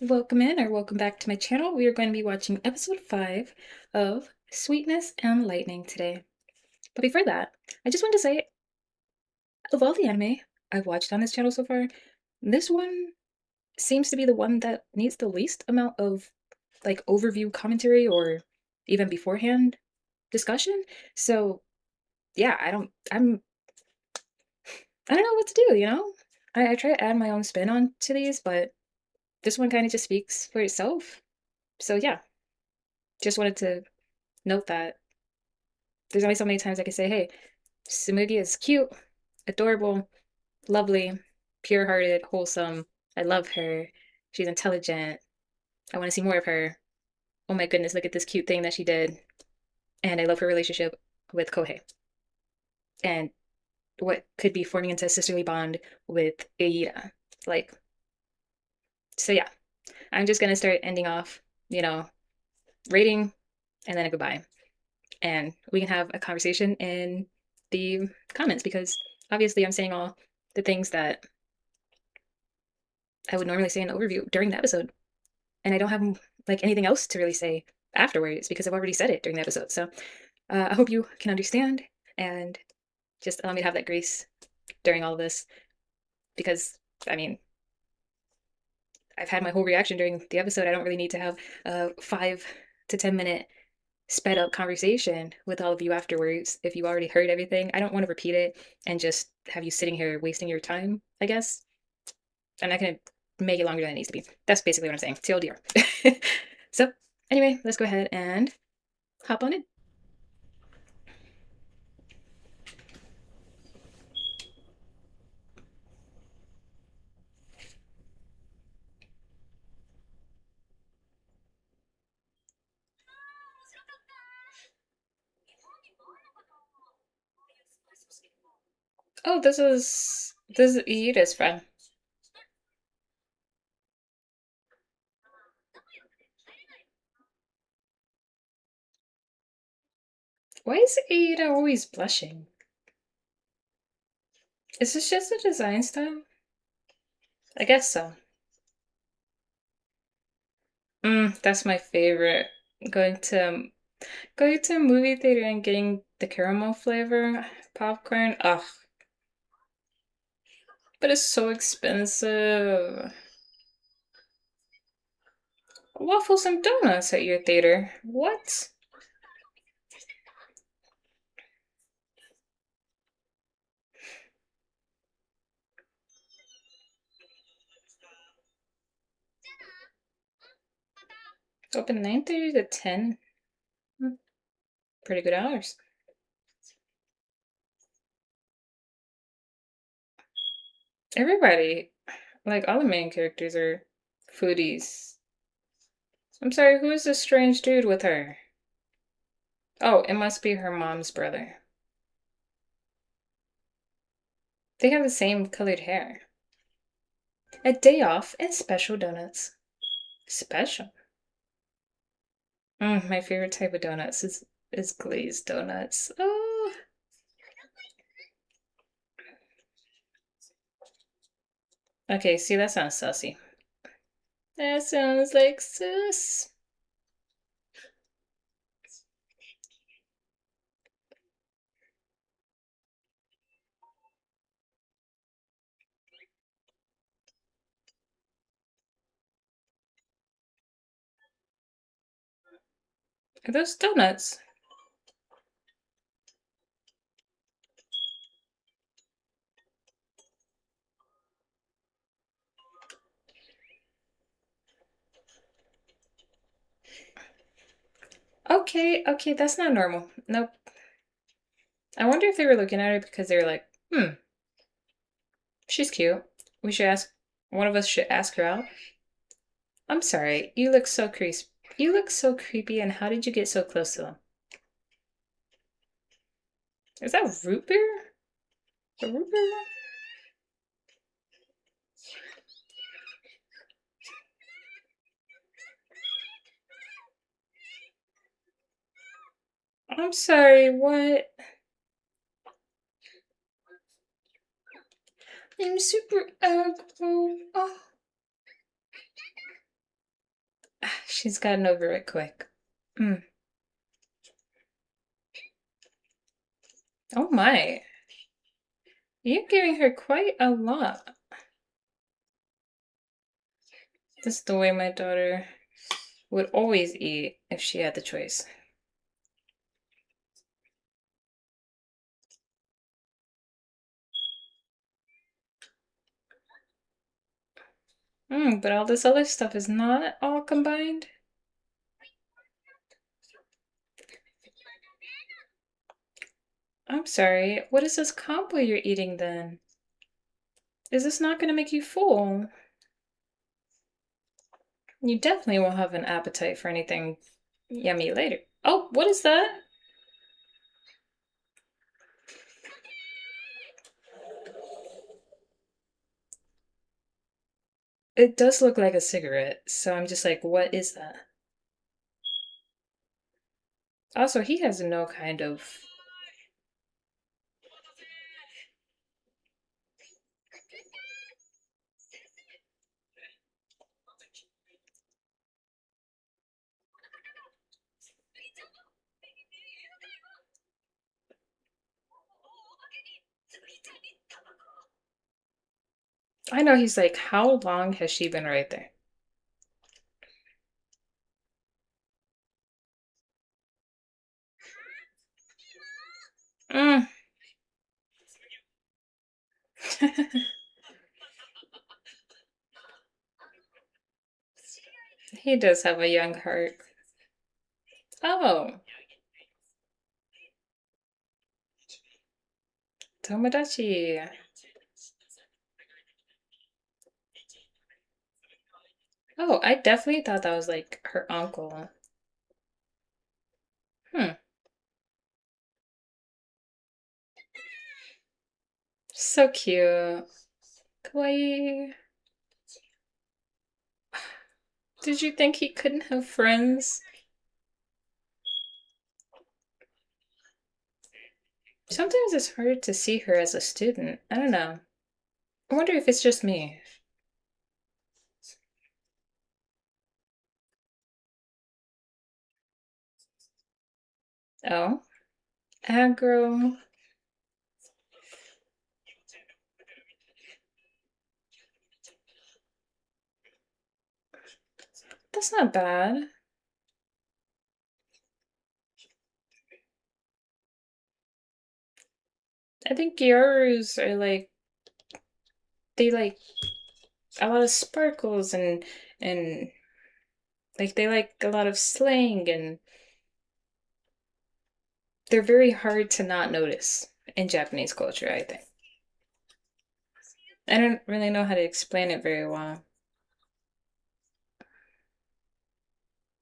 Welcome in or welcome back to my channel. We are going to be watching episode 5 of Sweetness and Lightning today. But before that, I just want to say, of all the anime I've watched on this channel so far, this one seems to be the one that needs the least amount of like overview commentary or even beforehand discussion. So yeah, I don't know what to do, you know? I try to add my own spin on to these, but this one kind of just speaks for itself. So yeah, just wanted to note that there's only so many times I can say, hey, Sumugi is cute, adorable, lovely, pure hearted, wholesome. I love her. She's intelligent. I want to see more of her. Oh my goodness, look at this cute thing that she did. And I love her relationship with Kohei. And what could be forming into a sisterly bond with Eira. Like, so yeah, I'm just gonna start ending off, rating and then a goodbye. And we can have a conversation in the comments because obviously I'm saying all the things that I would normally say in the overview during the episode. And I don't have like anything else to really say afterwards because I've already said it during the episode. So I hope you can understand and just allow me to have that grace during all of this because, I mean, I've had my whole reaction during the episode. I don't really need to have a 5 to 10 minute sped up conversation with all of you afterwards if you already heard everything. I don't want to repeat it and just have you sitting here wasting your time, I guess. I'm not going to make it longer than it needs to be. That's basically what I'm saying. TLDR. So, anyway, let's go ahead and hop on in. Oh, this is Iida's friend. Why is Iida always blushing? Is this just a design style? I guess so. That's my favorite. Going to going to a movie theater and getting the caramel flavor popcorn. Ugh, but it's so expensive. Waffles and donuts at your theater. What? Open 9:30 to 10. Hmm, pretty good hours. Everybody, like all the main characters are foodies. I'm sorry, who is this strange dude with her? Oh, it must be her mom's brother. They have the same colored hair. A day off and special donuts. Special? My favorite type of donuts is glazed donuts. Oh. Okay, see, that sounds sussy. That sounds like sus. Are those donuts? Okay, that's not normal. Nope. I wonder if they were looking at her because they were like, she's cute. We should ask, one of us should ask her out. I'm sorry, you look so creepy. You look so creepy, and how did you get so close to them? Is that root beer? A root beer? I'm sorry, what? I'm super aggro. Oh. She's gotten over it quick. Mm. Oh my. You're giving her quite a lot. This is the way my daughter would always eat if she had the choice. But all this other stuff is not all combined? I'm sorry, what is this combo you're eating then? Is this not going to make you full? You definitely won't have an appetite for anything yummy later. Oh, what is that? It does look like a cigarette, so I'm just like, what is that? Also, he has no kind of... I know he's like, how long has she been right there? Mm. He does have a young heart. Oh, Tomodachi. Oh, I definitely thought that was like her uncle. Hmm. So cute. Kawaii. Did you think he couldn't have friends? Sometimes it's hard to see her as a student. I don't know. I wonder if it's just me. Oh, aggro. That's not bad. I think Gyorus are like they like a lot of sparkles and like they like a lot of slang and they're very hard to not notice in Japanese culture, I think. I don't really know how to explain it very well,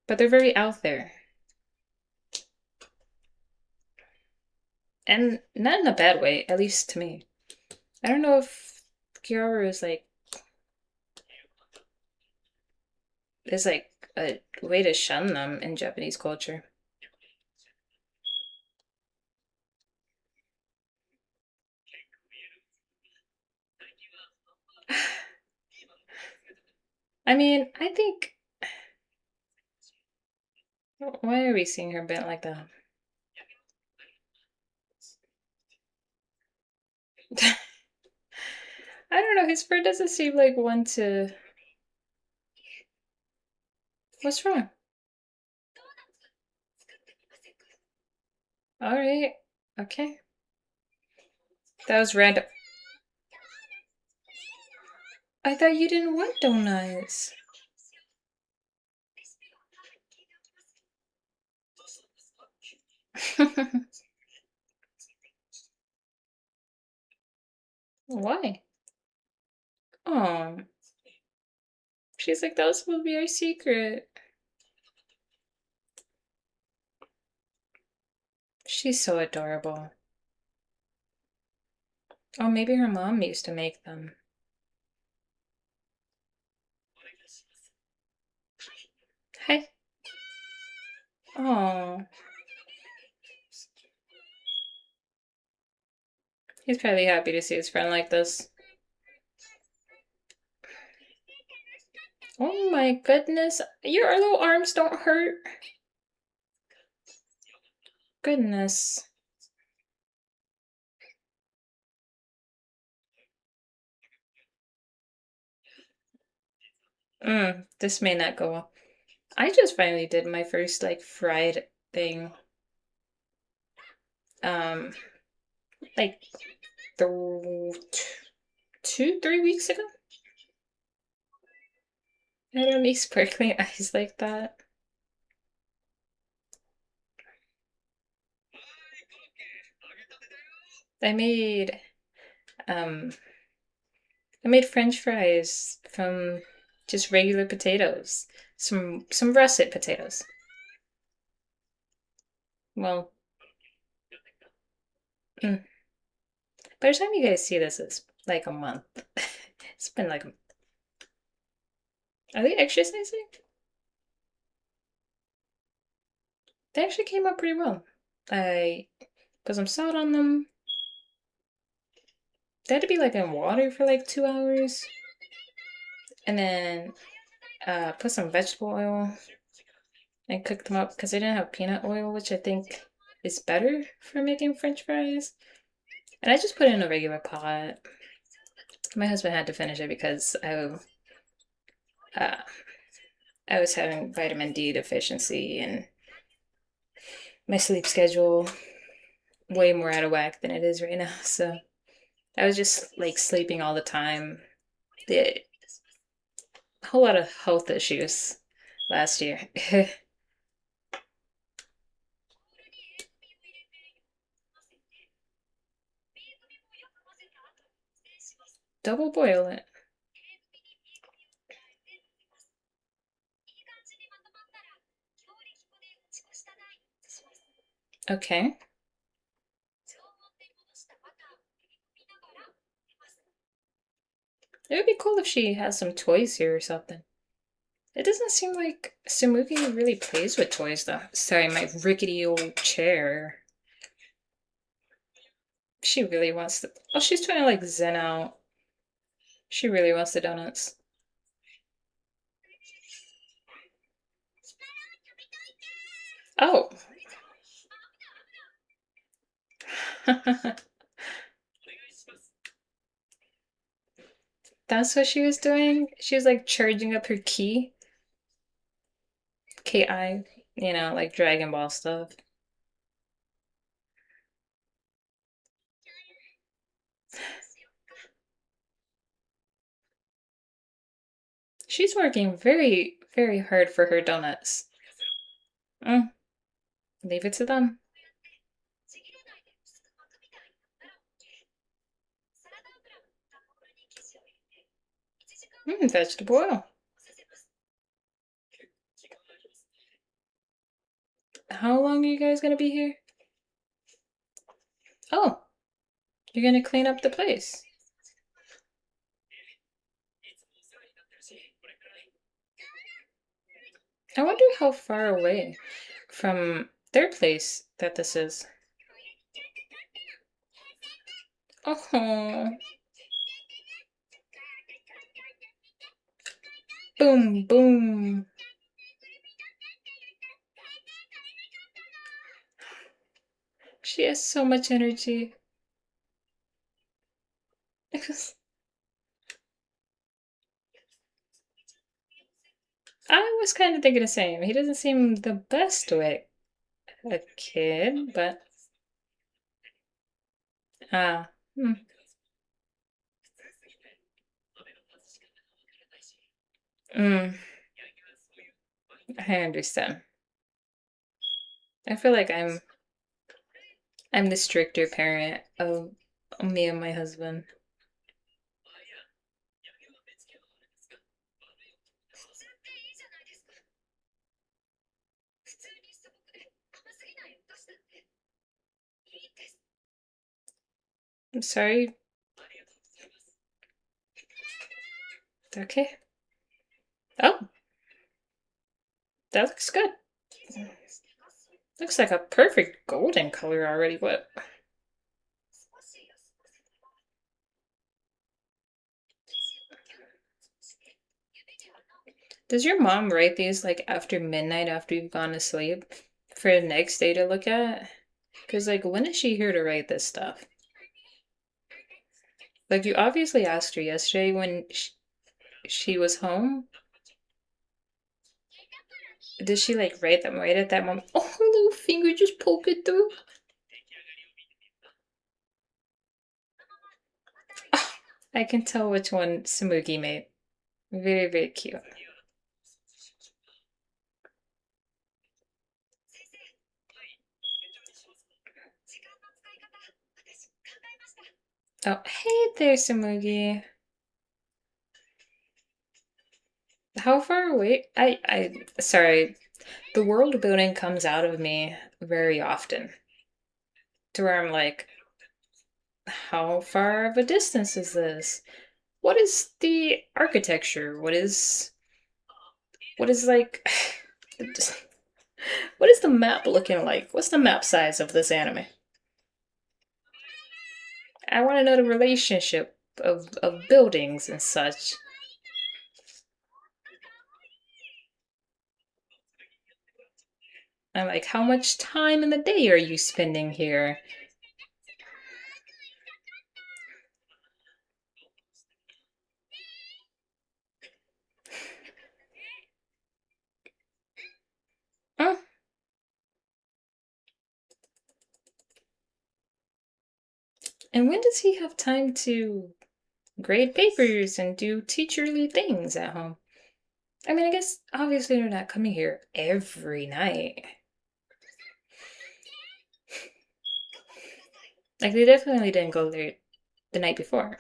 but they're very out there. And not in a bad way, at least to me. I don't know if Gyoru is like a way to shun them in Japanese culture. I mean, I think why are we seeing her bent like that? I don't know, his friend doesn't seem like one to... What's wrong? Alright. Okay. That was random. I thought you didn't want donuts. Why? Oh, she's like, those will be our secret. She's so adorable. Oh, maybe her mom used to make them. Hey. Oh, he's probably happy to see his friend like this. Oh my goodness. Your little arms don't hurt. Goodness. This may not go well. I just finally did my first like fried thing. Um, like 3 weeks ago. I don't need sparkling eyes like that. I made um I made French fries from just regular potatoes. Some russet potatoes. Well, mm, by the time you guys see this, it's like a month. It's been like are they exercising? They actually came out pretty well. I put some salt on them. They had to be like in water for like 2 hours. And then put some vegetable oil and cook them up because they didn't have peanut oil, which I think is better for making French fries. And I just put it in a regular pot. My husband had to finish it because uh, I was having vitamin D deficiency and my sleep schedule way more out of whack than it is right now. So I was just like sleeping all the time. The a whole lot of health issues last year. Double boil it. Okay. It would be cool if she has some toys here or something. It doesn't seem like Samuki really plays with toys though. Sorry, my rickety old chair. She really wants the. Oh, she's trying to like zen out. She really wants the donuts. Oh. That's what she was doing? She was like charging up her ki. Ki, like Dragon Ball stuff. She's working very, very hard for her donuts. Mm, leave it to them. Vegetable oil. How long are you guys gonna be here? Oh, you're gonna clean up the place. I wonder how far away from their place that this is. Oh, boom, boom. She has so much energy. I was kind of thinking the same. He doesn't seem the best with a kid, but ah, uh, mm, I understand. I feel like I'm the stricter parent of me and my husband. I'm sorry. Okay. Oh, that looks good. Looks like a perfect golden color already. What? Does your mom write these like after midnight after you've gone to sleep for the next day to look at? Because, like, when is she here to write this stuff? Like, you obviously asked her yesterday when she was home. Did she, like, write them right at that moment? Oh, her little finger just poke it through. Ah, I can tell which one Samugi made. Very, very cute. Oh, hey there, Samugi. How far away? Sorry. The world building comes out of me very often to where I'm like, how far of a distance is this? What is the architecture? What is like, what is the map looking like? What's the map size of this anime? I want to know the relationship of buildings and such. I'm like, how much time in the day are you spending here? Huh? And when does he have time to grade papers and do teacherly things at home? I mean, I guess obviously they're not coming here every night. Like, they definitely didn't go there the night before.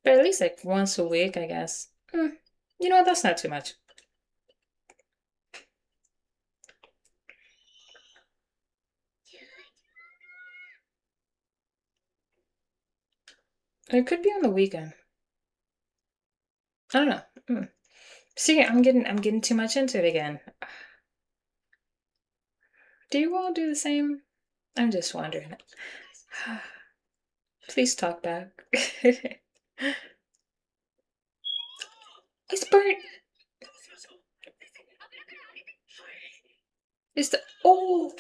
But at least like once a week, I guess. You know what? That's not too much. It could be on the weekend. I don't know. See, I'm getting too much into it again. Do you all do the same? I'm just wondering. Please talk back. It's burnt. It's the ooh.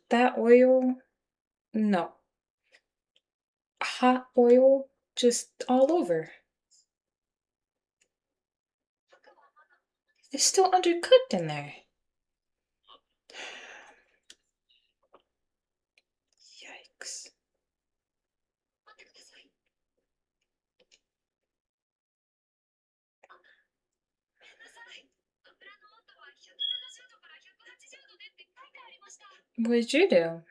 That oil. No. Hot oil just all over. It's still undercooked in there. Yikes. What did you do?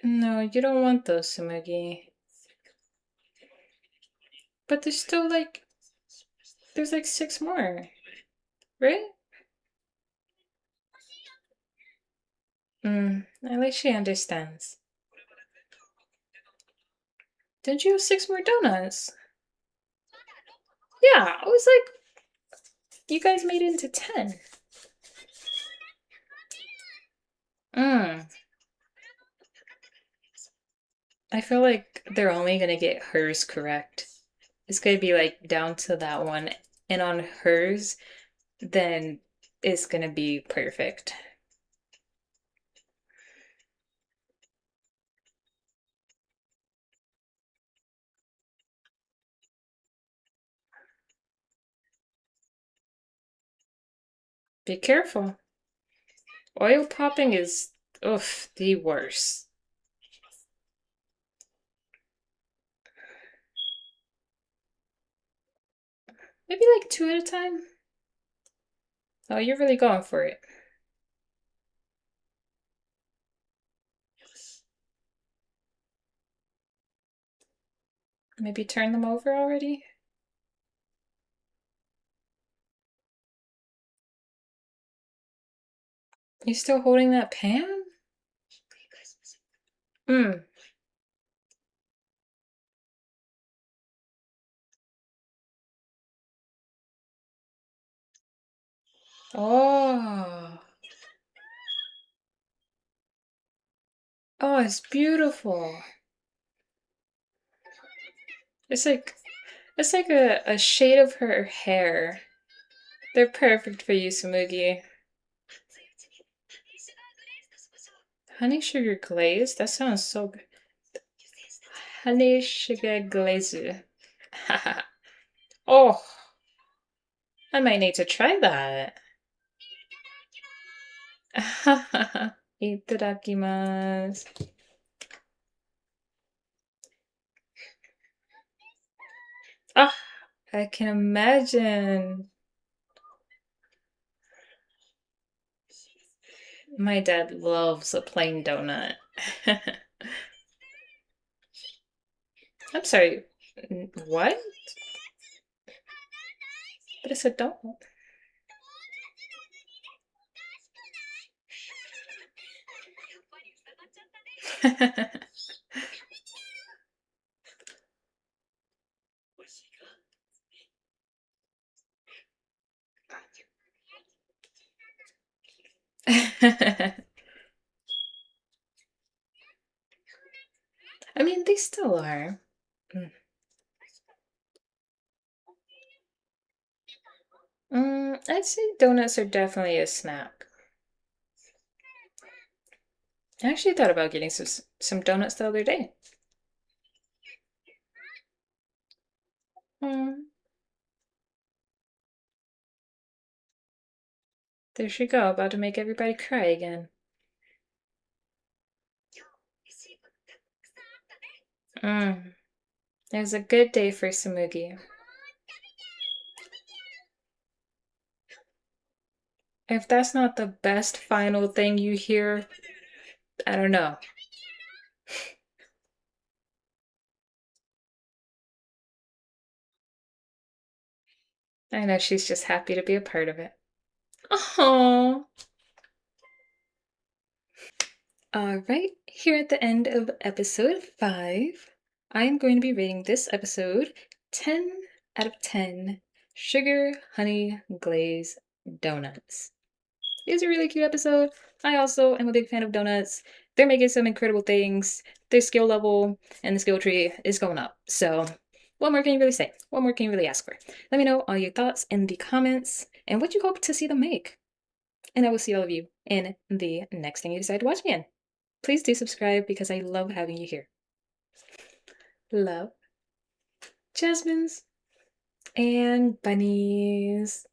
No, you don't want those, Sumugi. But there's like six more, right? At least she understands. Didn't you have six more donuts? Yeah, I was like, you guys made it into 10. Mm. I feel like they're only gonna get hers correct. It's gonna be like down to that one. And on hers, then it's gonna be perfect. Be careful. Oil popping is, oof, the worst. Maybe like two at a time. Oh, you're really going for it. Maybe turn them over already? You still holding that pan? Hmm. Oh. Oh, it's beautiful. It's like a shade of her hair. They're perfect for you, Samugi. Honey sugar glaze? That sounds so good. Honey sugar glaze. Oh, I might need to try that. Itadakimasu. Ah, I can imagine. My dad loves a plain donut. I'm sorry, what? But it's a donut. I mean, they still are. I'd say donuts are definitely a snack. I actually thought about getting some donuts the other day. Mm, there she go, about to make everybody cry again. Mm, it was a good day for Samugi. If that's not the best final thing you hear, I don't know. I know she's just happy to be a part of it. Oh. All right, here at the end of episode 5, I'm going to be rating this episode 10 out of 10 sugar honey glaze donuts. It's a really cute episode. I also am a big fan of donuts. They're making some incredible things. Their skill level and the skill tree is going up. So, what more can you really say? What more can you really ask for? Let me know all your thoughts in the comments and what you hope to see them make. And I will see all of you in the next thing you decide to watch me in. Please do subscribe because I love having you here. Love, Jasmines, and Bunnies.